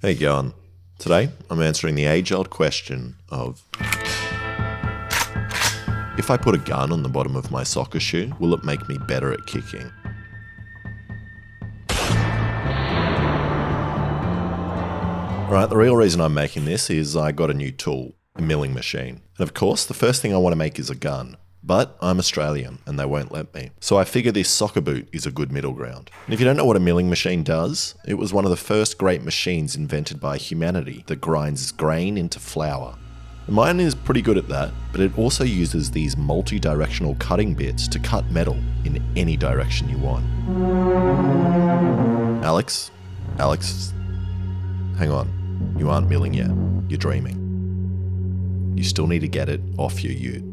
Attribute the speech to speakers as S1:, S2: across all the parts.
S1: Hey, you going? Today, I'm answering the age-old question of, if I put a gun on the bottom of my soccer shoe, will it make me better at kicking? Alright, the real reason I'm making this is I got a new tool, a milling machine. And of course, the first thing I want to make is a gun. But I'm Australian and they won't let me. So I figure this soccer boot is a good middle ground. And if you don't know what a milling machine does, it was one of the first great machines invented by humanity that grinds grain into flour. And mine is pretty good at that, but it also uses these multi-directional cutting bits to cut metal in any direction you want. Alex, hang on. You aren't milling yet. You're dreaming. You still need to get it off your ute.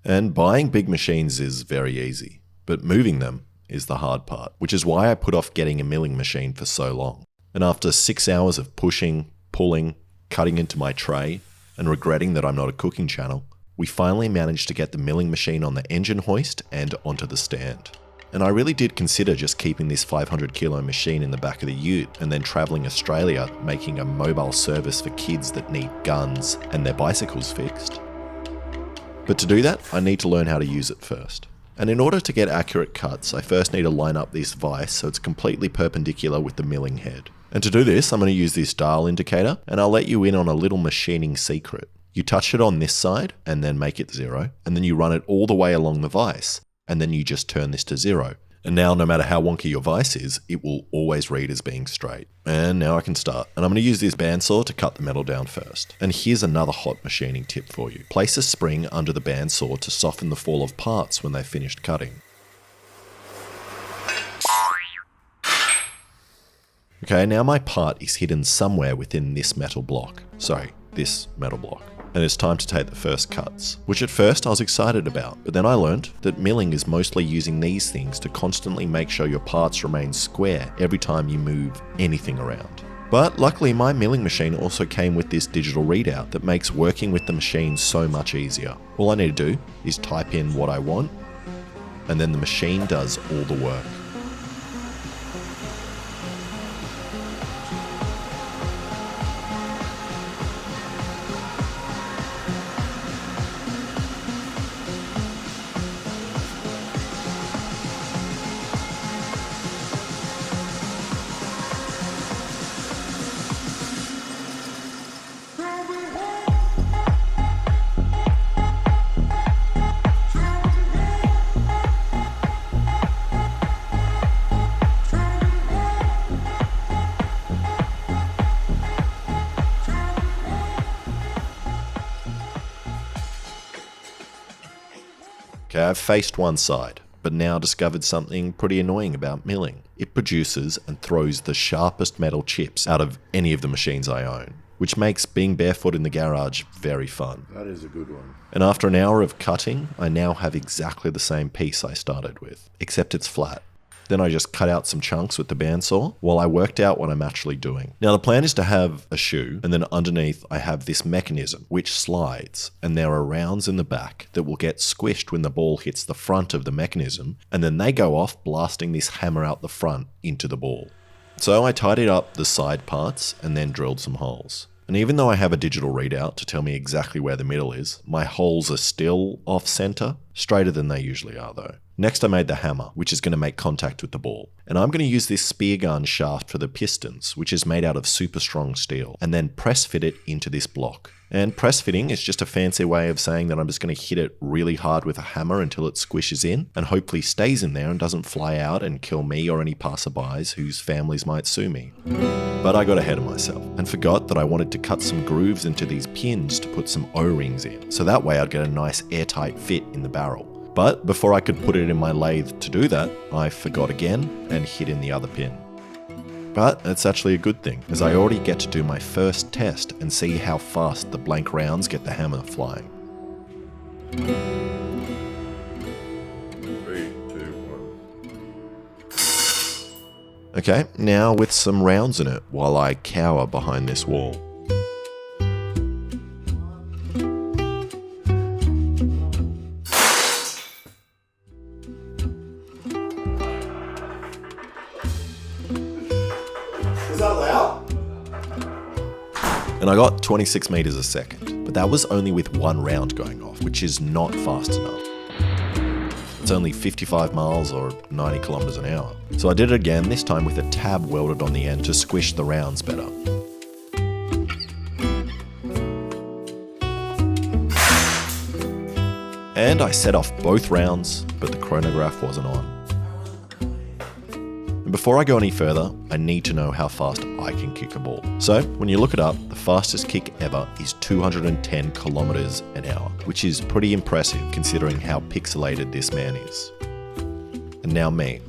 S1: And buying big machines is very easy, but moving them is the hard part, which is why I put off getting a milling machine for so long. And after 6 hours of pushing, pulling, cutting into my tray, and regretting that I'm not a cooking channel, we finally managed to get the milling machine on the engine hoist and onto the stand. And I really did consider just keeping this 500 kilo machine in the back of the ute and then travelling Australia making a mobile service for kids that need guns and their bicycles fixed. But to do that, I need to learn how to use it first. And in order to get accurate cuts, I first need to line up this vise so it's completely perpendicular with the milling head. And to do this, I'm going to use this dial indicator, and I'll let you in on a little machining secret. You touch it on this side, and then make it 0, and then you run it all the way along the vise, and then you just turn this to 0. And now, no matter how wonky your vise is, it will always read as being straight. And now I can start. And I'm going to use this bandsaw to cut the metal down first. And here's another hot machining tip for you. Place a spring under the bandsaw to soften the fall of parts when they've finished cutting. Okay, now my part is hidden somewhere within this metal block. And it's time to take the first cuts, which at first I was excited about, but then I learned that milling is mostly using these things to constantly make sure your parts remain square every time you move anything around. But luckily my milling machine also came with this digital readout that makes working with the machine so much easier. All I need to do is type in what I want, and then the machine does all the work. Okay, I've faced one side, but now discovered something pretty annoying about milling. It produces and throws the sharpest metal chips out of any of the machines I own, which makes being barefoot in the garage very fun.
S2: That is a good one.
S1: And after an hour of cutting, I now have exactly the same piece I started with, except it's flat. Then I just cut out some chunks with the bandsaw while I worked out what I'm actually doing. Now the plan is to have a shoe, and then underneath I have this mechanism which slides, and there are rounds in the back that will get squished when the ball hits the front of the mechanism, and then they go off blasting this hammer out the front into the ball. So I tidied up the side parts and then drilled some holes. And even though I have a digital readout to tell me exactly where the middle is, my holes are still off center, straighter than they usually are though. Next I made the hammer, which is going to make contact with the ball. And I'm going to use this spear gun shaft for the pistons, which is made out of super strong steel, and then press fit it into this block. And press fitting is just a fancy way of saying that I'm just going to hit it really hard with a hammer until it squishes in, and hopefully stays in there and doesn't fly out and kill me or any passerbys whose families might sue me. But I got ahead of myself and forgot that I wanted to cut some grooves into these pins to put some O-rings in, so that way I'd get a nice airtight fit in the barrel. But before I could put it in my lathe to do that, I forgot again and hit in the other pin. But it's actually a good thing, as I already get to do my first test and see how fast the blank rounds get the hammer flying.
S2: 3, 2, 1.
S1: Okay, now with some rounds in it while I cower behind this wall.
S2: Is that loud?
S1: And I got 26 meters a second, but that was only with one round going off, which is not fast enough. It's only 55 miles or 90 kilometers an hour. So I did it again, this time with a tab welded on the end to squish the rounds better. And I set off both rounds, but the chronograph wasn't on. And before I go any further, I need to know how fast I can kick a ball. So when you look it up, the fastest kick ever is 210 kilometers an hour, which is pretty impressive considering how pixelated this man is. And now me.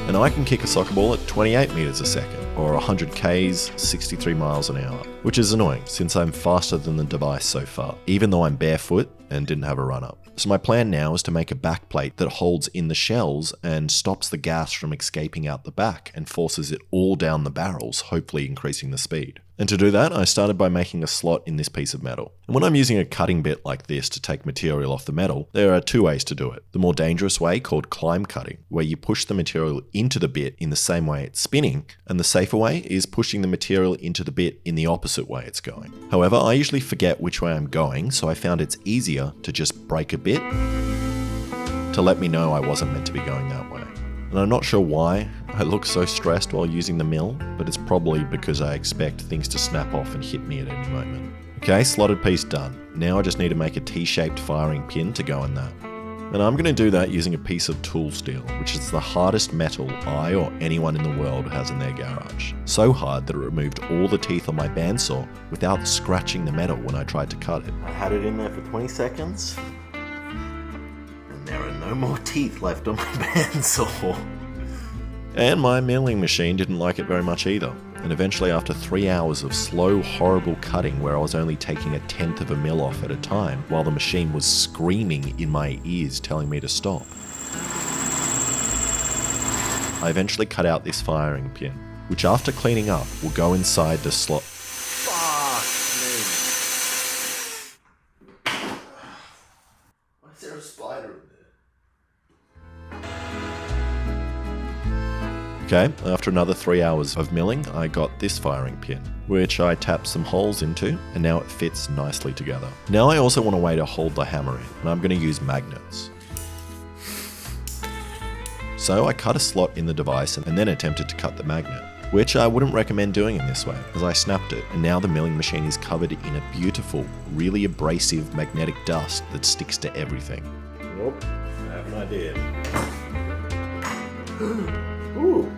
S1: And I can kick a soccer ball at 28 meters a second, or 100 Ks, 63 miles an hour, which is annoying since I'm faster than the device so far, even though I'm barefoot and didn't have a run-up. So my plan now is to make a back plate that holds in the shells and stops the gas from escaping out the back and forces it all down the barrels, hopefully increasing the speed. And to do that, I started by making a slot in this piece of metal. And when I'm using a cutting bit like this to take material off the metal, there are two ways to do it. The more dangerous way, called climb cutting, where you push the material into the bit in the same way it's spinning, and the safer way is pushing the material into the bit in the opposite way it's going. However, I usually forget which way I'm going, so I found it's easier to just break a bit to let me know I wasn't meant to be going that way. And I'm not sure why I look so stressed while using the mill, but it's probably because I expect things to snap off and hit me at any moment. Okay, slotted piece done. Now I just need to make a T-shaped firing pin to go in that. And I'm going to do that using a piece of tool steel, which is the hardest metal I or anyone in the world has in their garage. So hard that it removed all the teeth on my bandsaw without scratching the metal when I tried to cut it. I had it in there for 20 seconds. There are no more teeth left on my bandsaw. And my milling machine didn't like it very much either. And eventually, after 3 hours of slow, horrible cutting where I was only taking 1/10 of a mil off at a time, while the machine was screaming in my ears telling me to stop, I eventually cut out this firing pin, which after cleaning up will go inside the slot. Fuck me. Why is there a spider in there? Okay, after another 3 hours of milling, I got this firing pin, which I tapped some holes into, and now it fits nicely together. Now I also want a way to hold the hammer in, and I'm going to use magnets. So I cut a slot in the device and then attempted to cut the magnet, which I wouldn't recommend doing in this way, as I snapped it, and now the milling machine is covered in a beautiful, really abrasive magnetic dust that sticks to everything. Nope, I have an idea. Ooh.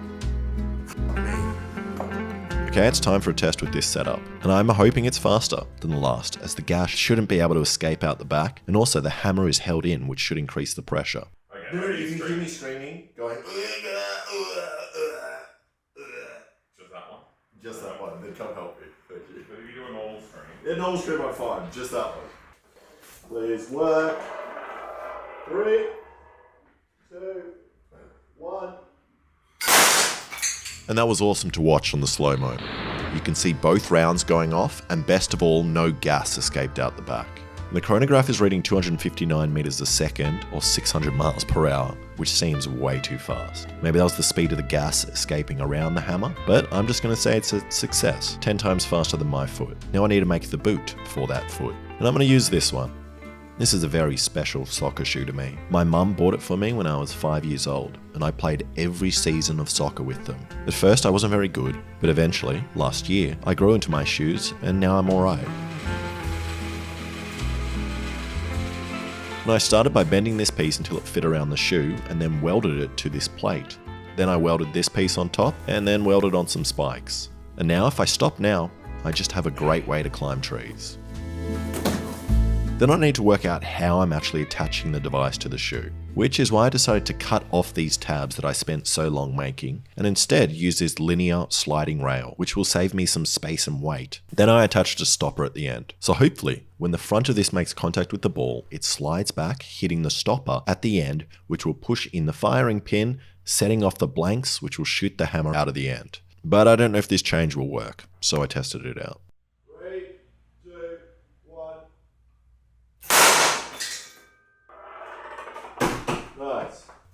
S1: Okay, it's time for a test with this setup, and I'm hoping it's faster than the last, as the gas shouldn't be able to escape out the back, and also the hammer is held in, which should increase the pressure.
S2: Okay,
S1: Dude, if you hear me screaming, going,
S2: just that one.
S1: just that one, then come help me. Thank you.
S2: But if you do a normal screen.
S1: Yeah, normal scream, I'm fine, just that one. Please work. 3, 2, 1. And that was awesome to watch on the slow-mo. You can see both rounds going off, and best of all, no gas escaped out the back. And the chronograph is reading 259 meters a second, or 600 miles per hour, which seems way too fast. Maybe that was the speed of the gas escaping around the hammer, but I'm just going to say it's a success. 10 times faster than my foot. Now I need to make the boot for that foot. And I'm going to use this one. This is a very special soccer shoe to me. My mum bought it for me when I was 5 years old, and I played every season of soccer with them. At first I wasn't very good, but eventually, last year, I grew into my shoes, and now I'm alright. And I started by bending this piece until it fit around the shoe, and then welded it to this plate. Then I welded this piece on top, and then welded on some spikes. And now if I stop now, I just have a great way to climb trees. Then I need to work out how I'm actually attaching the device to the shoe, which is why I decided to cut off these tabs that I spent so long making, and instead use this linear sliding rail, which will save me some space and weight. Then I attached a stopper at the end. So hopefully, when the front of this makes contact with the ball, it slides back, hitting the stopper at the end, which will push in the firing pin, setting off the blanks, which will shoot the hammer out of the end. But I don't know if this change will work, so I tested it out.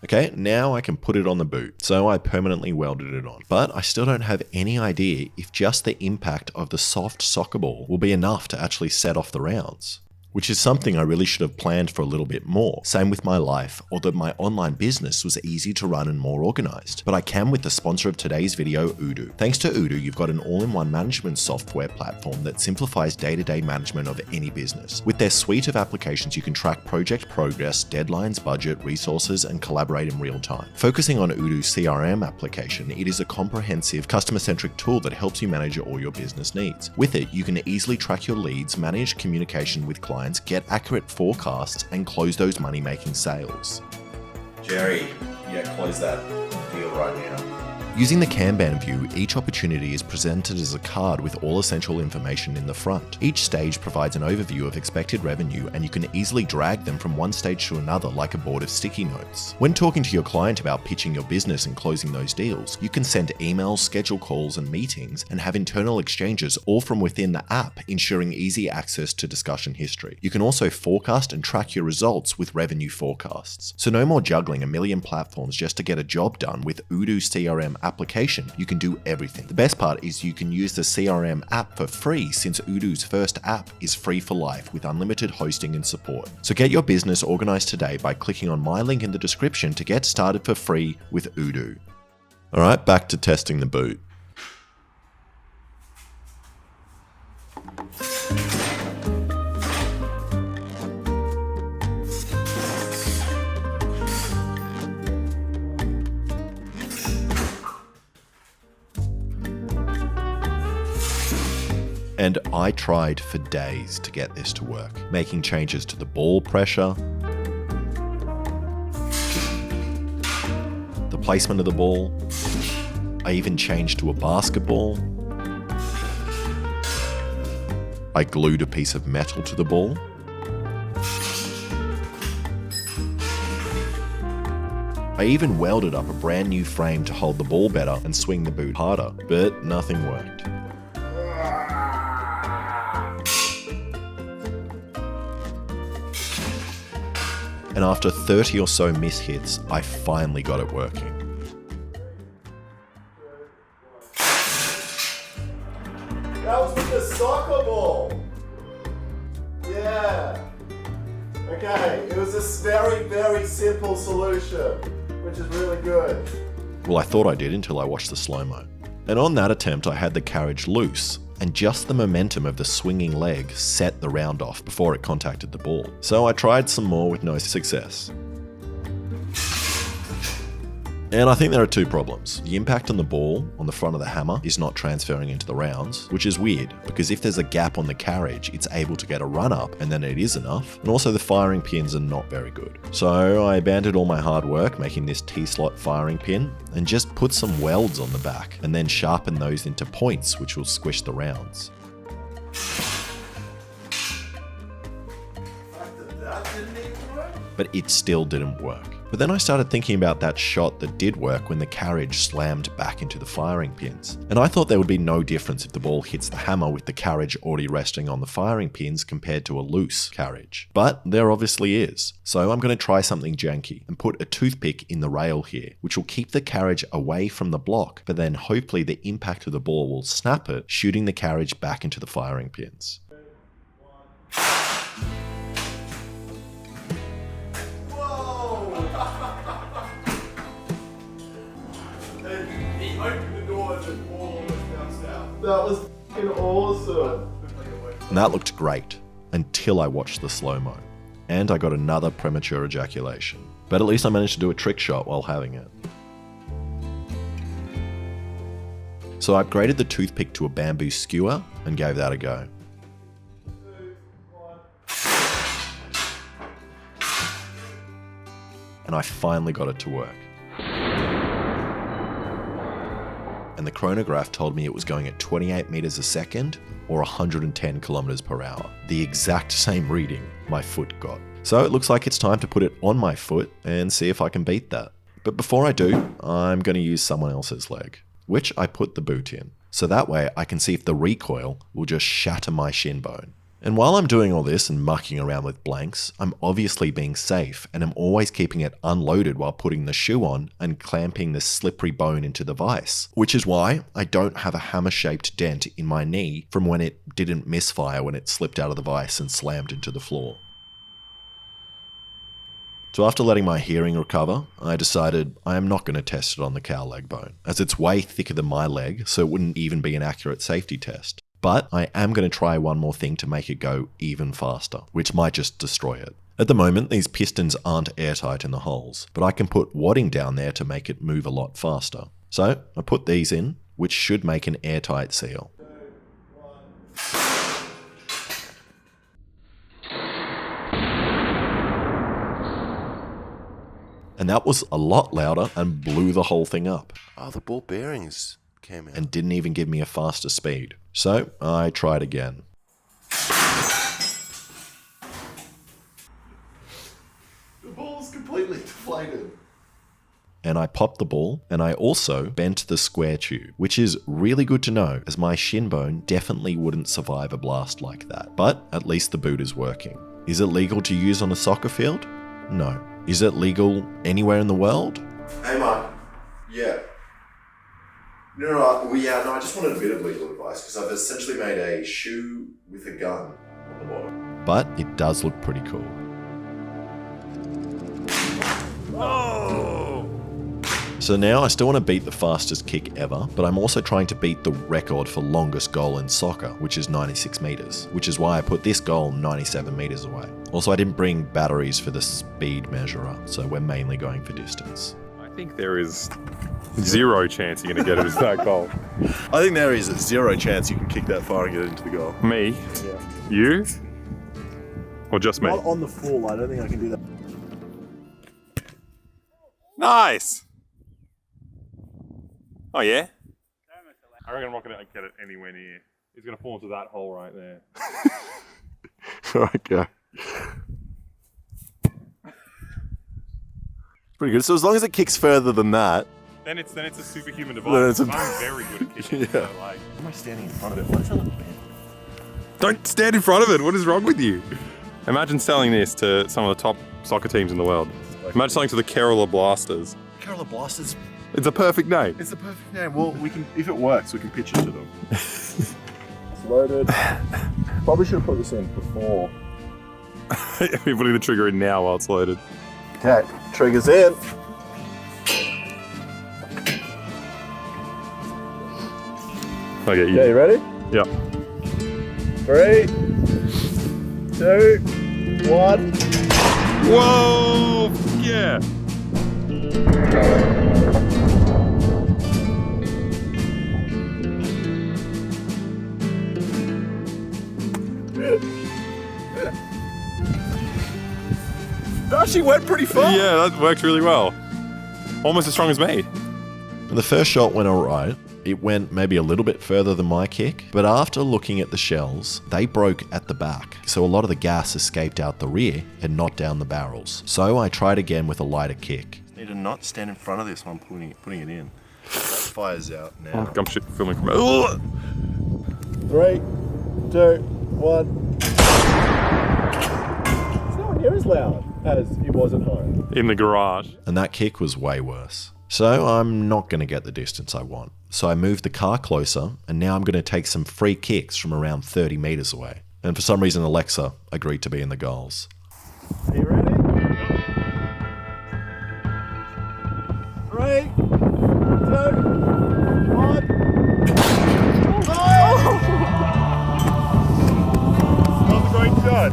S1: Okay, now I can put it on the boot, so I permanently welded it on. But I still don't have any idea if just the impact of the soft soccer ball will be enough to actually set off the rounds. Which is something I really should have planned for a little bit more. Same with my life, although my online business was easy to run and more organized. But I can with the sponsor of today's video, Odoo. Thanks to Odoo, you've got an all-in-one management software platform that simplifies day-to-day management of any business. With their suite of applications, you can track project progress, deadlines, budget, resources, and collaborate in real time. Focusing on Odoo's CRM application, it is a comprehensive, customer-centric tool that helps you manage all your business needs. With it, you can easily track your leads, manage communication with clients, get accurate forecasts, and close those money-making sales.
S2: Jerry, close that deal right now.
S1: Using the Kanban view, each opportunity is presented as a card with all essential information in the front. Each stage provides an overview of expected revenue, and you can easily drag them from one stage to another like a board of sticky notes. When talking to your client about pitching your business and closing those deals, you can send emails, schedule calls and meetings, and have internal exchanges all from within the app, ensuring easy access to discussion history. You can also forecast and track your results with revenue forecasts. So no more juggling a million platforms just to get a job done. With Odoo CRM application, you can do everything. The best part is you can use the CRM app for free, since Odoo's first app is free for life with unlimited hosting and support. So get your business organized today by clicking on my link in the description to get started for free with Odoo. All right, back to testing the boot. And I tried for days to get this to work, making changes to the ball pressure, the placement of the ball. I even changed to a basketball. I glued a piece of metal to the ball. I even welded up a brand new frame to hold the ball better and swing the boot harder, but nothing worked. And after 30 or so mishits, I finally got it working.
S3: That was with the soccer ball. Yeah. Okay, it was a very, very simple solution, which is really good.
S1: Well, I thought I did until I watched the slow-mo. And on that attempt, I had the carriage loose, and just the momentum of the swinging leg set the round off before it contacted the ball. So I tried some more with no success. And I think there are two problems. The impact on the ball on the front of the hammer is not transferring into the rounds, which is weird, because if there's a gap on the carriage, it's able to get a run up, and then it is enough. And also the firing pins are not very good. So I abandoned all my hard work making this T-slot firing pin, and just put some welds on the back, and then sharpen those into points, which will squish the rounds.
S3: That didn't even work?
S1: But it still didn't work. But then I started thinking about that shot that did work when the carriage slammed back into the firing pins. And I thought there would be no difference if the ball hits the hammer with the carriage already resting on the firing pins compared to a loose carriage. But there obviously is. So I'm going to try something janky and put a toothpick in the rail here, which will keep the carriage away from the block, but then hopefully the impact of the ball will snap it, shooting the carriage back into the firing pins.
S3: That was f***ing awesome.
S1: And that looked great, until I watched the slow-mo. And I got another premature ejaculation. But at least I managed to do a trick shot while having it. So I upgraded the toothpick to a bamboo skewer and gave that a go. And I finally got it to work. And the chronograph told me it was going at 28 meters a second or 110 kilometers per hour. The exact same reading my foot got. So it looks like it's time to put it on my foot and see if I can beat that. But before I do, I'm going to use someone else's leg, which I put the boot in. So that way I can see if the recoil will just shatter my shin bone. And while I'm doing all this and mucking around with blanks, I'm obviously being safe and I'm always keeping it unloaded while putting the shoe on and clamping the slippery bone into the vise, which is why I don't have a hammer-shaped dent in my knee from when it didn't misfire when it slipped out of the vise and slammed into the floor. So after letting my hearing recover, I decided I am not going to test it on the cow leg bone, as it's way thicker than my leg, so it wouldn't even be an accurate safety test. But I am going to try one more thing to make it go even faster, which might just destroy it. At the moment, these pistons aren't airtight in the holes, but I can put wadding down there to make it move a lot faster. So I put these in, which should make an airtight seal. And that was a lot louder and blew the whole thing up.
S4: Oh, the ball bearings came out.
S1: And didn't even give me a faster speed. So I tried again.
S4: The ball's completely deflated.
S1: And I popped the ball, and I also bent the square tube, which is really good to know, as my shin bone definitely wouldn't survive a blast like that. But at least the boot is working. Is it legal to use on a soccer field? No. Is it legal anywhere in the world?
S4: Hey, Mark. Yeah. No, I just wanted a bit of legal advice because I've essentially made a shoe with a gun on the bottom.
S1: But it does look pretty cool. So now I still want to beat the fastest kick ever, but I'm also trying to beat the record for longest goal in soccer, which is 96 meters, which is why I put this goal 97 meters away. Also, I didn't bring batteries for the speed measurer, so we're mainly going for distance.
S5: I think there is zero chance you're going to get it as that goal.
S4: I think there is a zero chance you can kick that far and get it into the goal.
S5: Me?
S3: Yeah.
S5: You? Or just me?
S3: Not on the full. I don't think I can do that.
S5: Nice! Oh, yeah? I reckon I'm not going to get it anywhere near. It's going to fall into that hole right there.
S4: Alright, go. Pretty good. So as long as it kicks further than that.
S5: Then it's a superhuman
S4: Then
S5: device.
S4: it's a-
S5: I'm very good at kicking.
S4: Yeah.
S5: So like,
S4: Am I standing in front of it? Why does it look bad?
S5: don't stand in front of it. What is wrong with you? Imagine selling this to some of the top soccer teams in the world. Imagine selling to the Kerala Blasters.
S4: Kerala Blasters.
S5: It's a perfect name.
S4: It's the perfect name. Well, we can, if it works, we can pitch it to them.
S3: It's loaded. Probably should have put this in before.
S5: We're putting the trigger in now while it's loaded.
S3: Okay, trigger's in.
S5: Okay,
S3: Okay, you ready?
S5: Yeah.
S3: 3, 2, 1.
S5: Whoa! Yeah.
S4: That actually went pretty far.
S5: Yeah, that worked really well. Almost as strong as me.
S1: The first shot went alright. It went maybe a little bit further than my kick, but after looking at the shells, they broke at the back, so a lot of the gas escaped out the rear and not down the barrels. So I tried again with a lighter kick.
S4: Need to not stand in front of this while I'm putting it in. That fire's out now.
S5: I'm shit filming from it.
S3: 3, 2, 1. It's nowhere near as loud as it was at home.
S5: In the garage.
S1: And that kick was way worse. So I'm not going to get the distance I want. So I moved the car closer, and now I'm going to take some free kicks from around 30 meters away. And for some reason, Alexa agreed to be in the goals.
S3: Are you ready? 3, 2, 1.
S5: Not the great shot.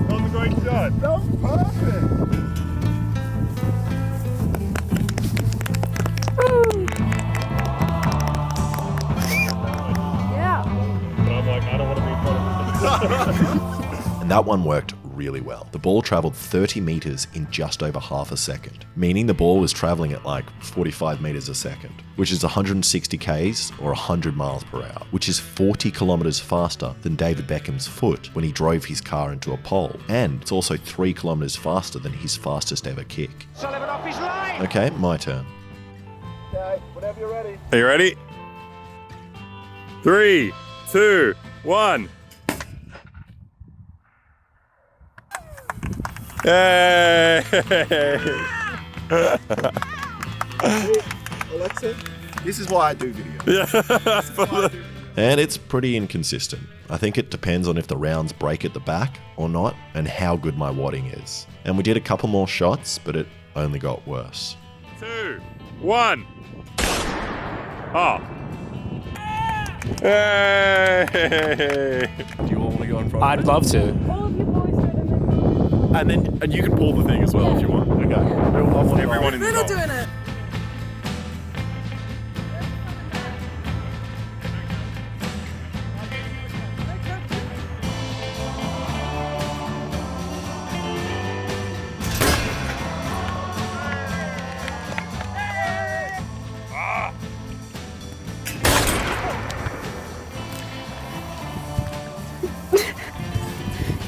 S5: Not the great shot.
S3: That was perfect.
S6: Yeah.
S5: But I'm like, I don't want to be in front of it.
S1: And that one worked really well. The ball traveled 30 meters in just over half a second, meaning the ball was traveling at like 45 meters a second, which is 160 Ks or 100 miles per hour, which is 40 kilometers faster than David Beckham's foot when he drove his car into a pole. And it's also 3 kilometers faster than his fastest ever kick. Okay, my turn.
S3: Okay, whenever you're ready.
S5: Are you ready? 3, 2, 1. Hey!
S3: Alexa, this is why I do videos.
S1: And it's pretty inconsistent. I think it depends on if the rounds break at the back or not, and how good my wadding is. And we did a couple more shots, but it only got worse.
S5: 2, 1. Oh. Hey!
S6: Do you all want to go in front?
S7: I'd love to.
S6: And you can pull the thing as well if you want. Okay.
S5: Everyone in the
S8: We're not doing it.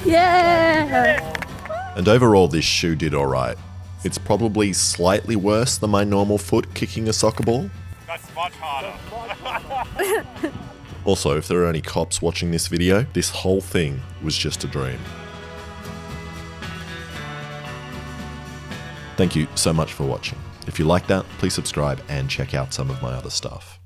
S8: Yeah!
S1: And overall, this shoe did alright. It's probably slightly worse than my normal foot kicking a soccer ball.
S5: That's much harder.
S1: Also, if there are any cops watching this video, this whole thing was just a dream. Thank you so much for watching. If you like that, please subscribe and check out some of my other stuff.